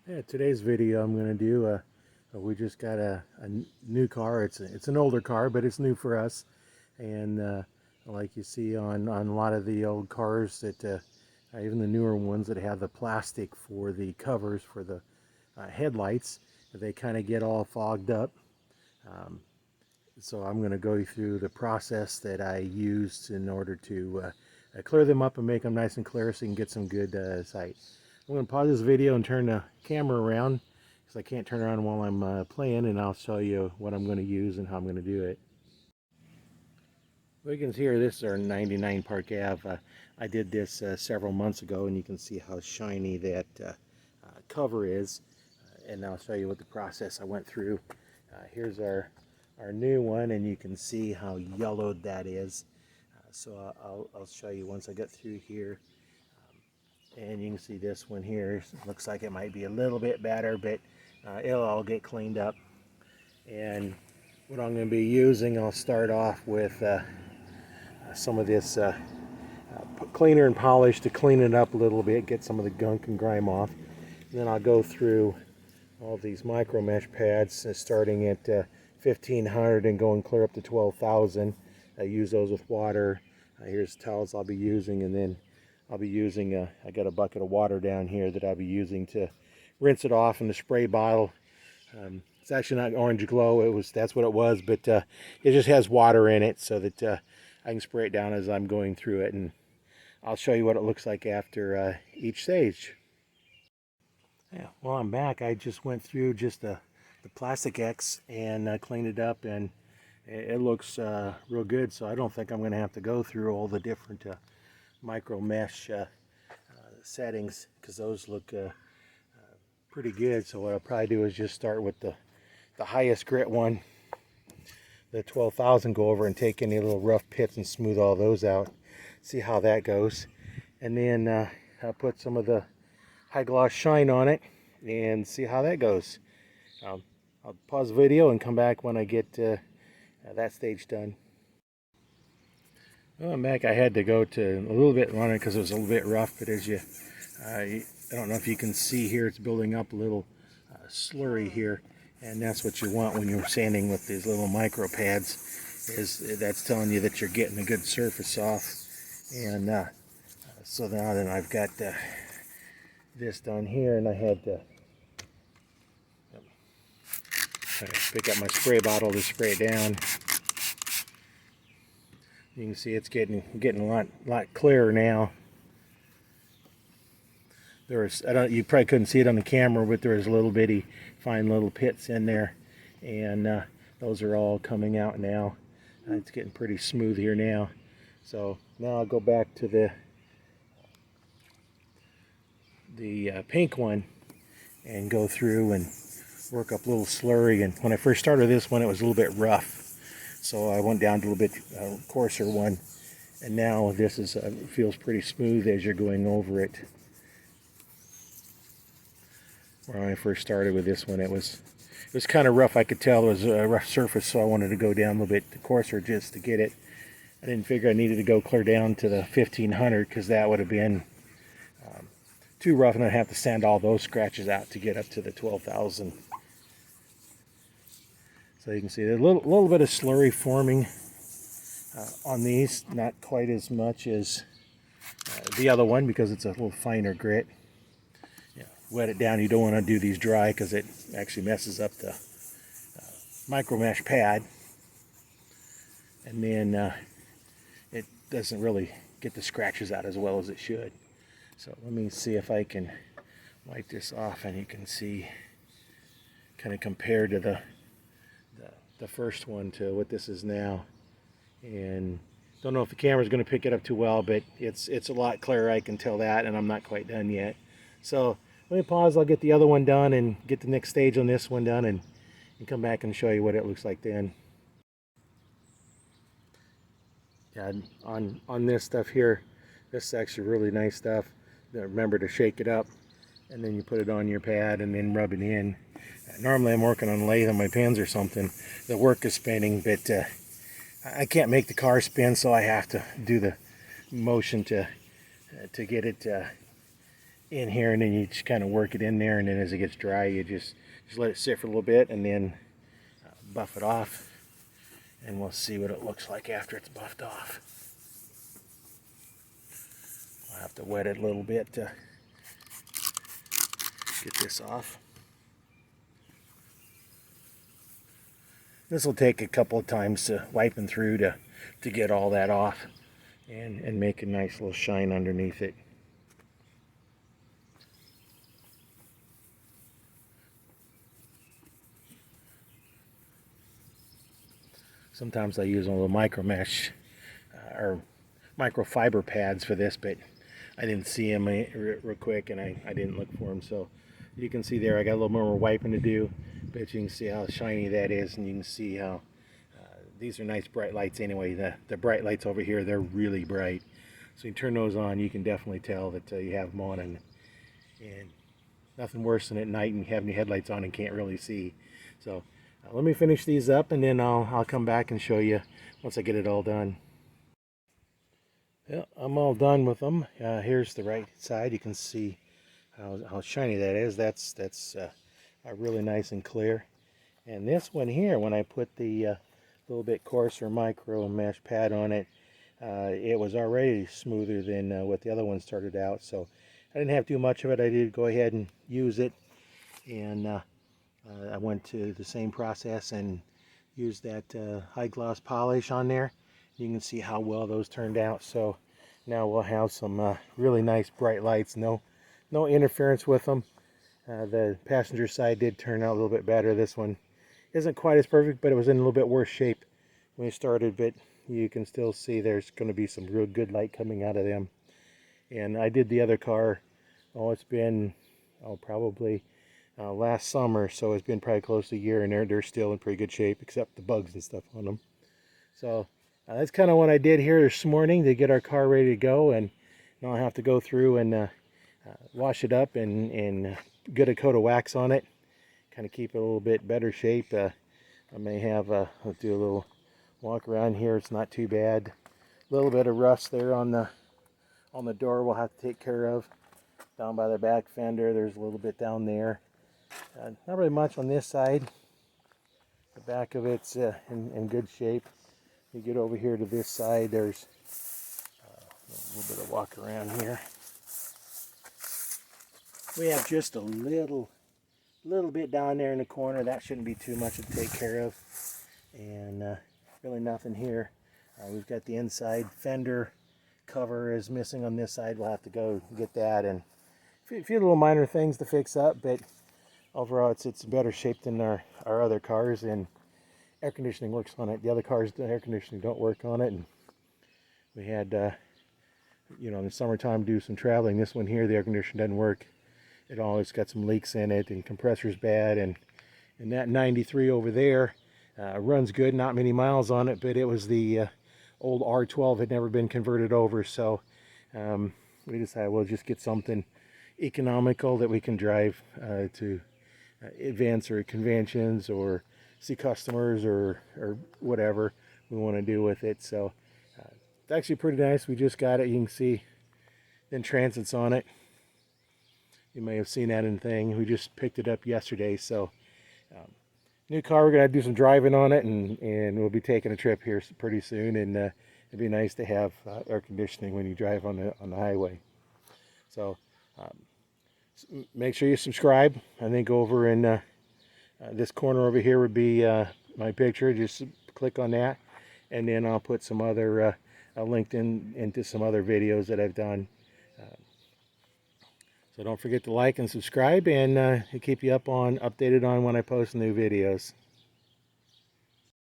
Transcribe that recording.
Yeah, today's video I'm going to do, we just got a new car. It's an older car, but it's new for us. And like you see on a lot of the old cars that, even the newer ones that have the plastic for the covers for the headlights, they kind of get all fogged up. Um, so I'm going to go through the process that I used in order to clear them up and make them nice and clear so you can get some good sight. I'm going to pause this video and turn the camera around because I can't turn around while I'm playing, and I'll show you what I'm going to use and how I'm going to do it. Well, you can see here, this is our 99 Park Ave. I did this several months ago, and you can see how shiny that cover is. And I'll show you what the process I went through. Here's our new one, and you can see how yellowed that is. So I'll show you once I get through here. And you can see this one here. Looks like it might be a little bit better, but it'll all get cleaned up. And what I'm going to be using, I'll start off with some of this cleaner and polish to clean it up a little bit, get some of the gunk and grime off. And then I'll go through all these micro mesh pads, starting at 1500 and going clear up to 12,000. I use those with water. Here's towels I'll be using, and then I'll be using, I got a bucket of water down here that I'll be using to rinse it off in the spray bottle. It's actually not orange glow, that's what it was, but it just has water in it so that I can spray it down as I'm going through it, and I'll show you what it looks like after each stage. Yeah, well, I'm back. I just went through just the plastic X and cleaned it up, and it looks real good, so I don't think I'm going to have to go through all the different micro mesh settings, because those look pretty good. So what I'll probably do is just start with the highest grit one, the 12,000, go over and take any little rough pits and smooth all those out, see how that goes. And then I'll put some of the high gloss shine on it and see how that goes. I'll pause the video and come back when I get that stage done. Well, I'm back. I had to go to a little bit on it because it was a little bit rough, but as I don't know if you can see here, it's building up a little slurry here, and that's what you want when you're sanding with these little micro pads, is that's telling you that you're getting a good surface off. And so now then I've got this done here, and I had to pick up my spray bottle to spray it down. You can see it's getting a lot clearer now. You probably couldn't see it on the camera, but there was little bitty fine little pits in there, and those are all coming out now. It's getting pretty smooth here now. So now I'll go back to the pink one and go through and work up a little slurry. And when I first started this one, it was a little bit rough, so I went down to a little bit coarser one, and now this is feels pretty smooth as you're going over it. When I first started with this one, it was kind of rough. I could tell it was a rough surface, so I wanted to go down a little bit coarser just to get it. I didn't figure I needed to go clear down to the 1500, because that would have been too rough, and I'd have to sand all those scratches out to get up to the 12,000. So you can see there's a little bit of slurry forming on these, not quite as much as the other one, because it's a little finer grit. Wet it down. You don't want to do these dry because it actually messes up the micro mesh pad, and then it doesn't really get the scratches out as well as it should. So let me see if I can wipe this off, and you can see kind of compared to the first one to what this is now. And don't know if the camera's going to pick it up too well, but it's a lot clearer, I can tell that, and I'm not quite done yet. So let me pause, I'll get the other one done and get the next stage on this one done, and come back and show you what it looks like then. Yeah, on this stuff here, this is actually really nice stuff. Remember to shake it up, and then you put it on your pad and then rub it in. Normally I'm working on a lathe on my pins or something. The work is spinning, but I can't make the car spin, so I have to do the motion to get it in here, and then you just kind of work it in there, and then as it gets dry you just let it sit for a little bit and then buff it off, and we'll see what it looks like after it's buffed off. I'll have to wet it a little bit to get this off. This will take a couple of times to wiping through to get all that off and make a nice little shine underneath it. Sometimes I use a little micro mesh or microfiber pads for this, but I didn't see them real quick, and I didn't look for them. So you can see there I got a little more wiping to do, but you can see how shiny that is, and you can see how these are nice bright lights anyway. The bright lights over here, they're really bright. So you turn those on, you can definitely tell that you have them on, and nothing worse than at night and having your headlights on and can't really see. So let me finish these up, and then I'll come back and show you once I get it all done. Yeah, I'm all done with them. Here's the right side. You can see how shiny that is. That's really nice and clear. And this one here, when I put the little bit coarser micro mesh pad on it, it was already smoother than what the other one started out. So I didn't have too much of it. I did go ahead and use it, and I went to the same process and used that high gloss polish on there. You can see how well those turned out. So now we'll have some really nice bright lights. No interference with them. The passenger side did turn out a little bit better. This one isn't quite as perfect, but it was in a little bit worse shape when we started. But you can still see there's going to be some real good light coming out of them. And I did the other car, it's been probably last summer, so it's been probably close to a year, and they're still in pretty good shape except the bugs and stuff on them. So that's kind of what I did here this morning to get our car ready to go, and now I have to go through and wash it up and get a coat of wax on it, kind of keep it a little bit better shape. I may have I'll do a little walk around here. It's not too bad. A little bit of rust there on the door we'll have to take care of. Down by the back fender, there's a little bit down there. Not really much on this side. The back of it's in good shape. You get over here to this side, there's a little bit of walk around here. We have just a little bit down there in the corner. That shouldn't be too much to take care of. And really nothing here. We've got the inside fender cover is missing on this side. We'll have to go get that, and a few little minor things to fix up, but overall it's in better shape than our other cars, and air conditioning works on it. The other cars, the air conditioning don't work on it, and we had in the summertime do some traveling. This one here, the air conditioning doesn't work at all. It's got some leaks in it, and compressor's bad, and that 93 over there runs good, not many miles on it, but it was the old R12 had never been converted over, so we decided we'll just get something economical that we can drive to events or conventions or see customers or whatever we want to do with it. So it's actually pretty nice. We just got it. You can see the transits on it. You may have seen that in the thing. We just picked it up yesterday. So new car, we're going to do some driving on it, and we'll be taking a trip here pretty soon, and it'd be nice to have air conditioning when you drive on the highway. So make sure you subscribe. I think over in this corner over here would be my picture. Just click on that, and then I'll put some other linked into some other videos that I've done. So don't forget to like and subscribe, and keep you updated on when I post new videos.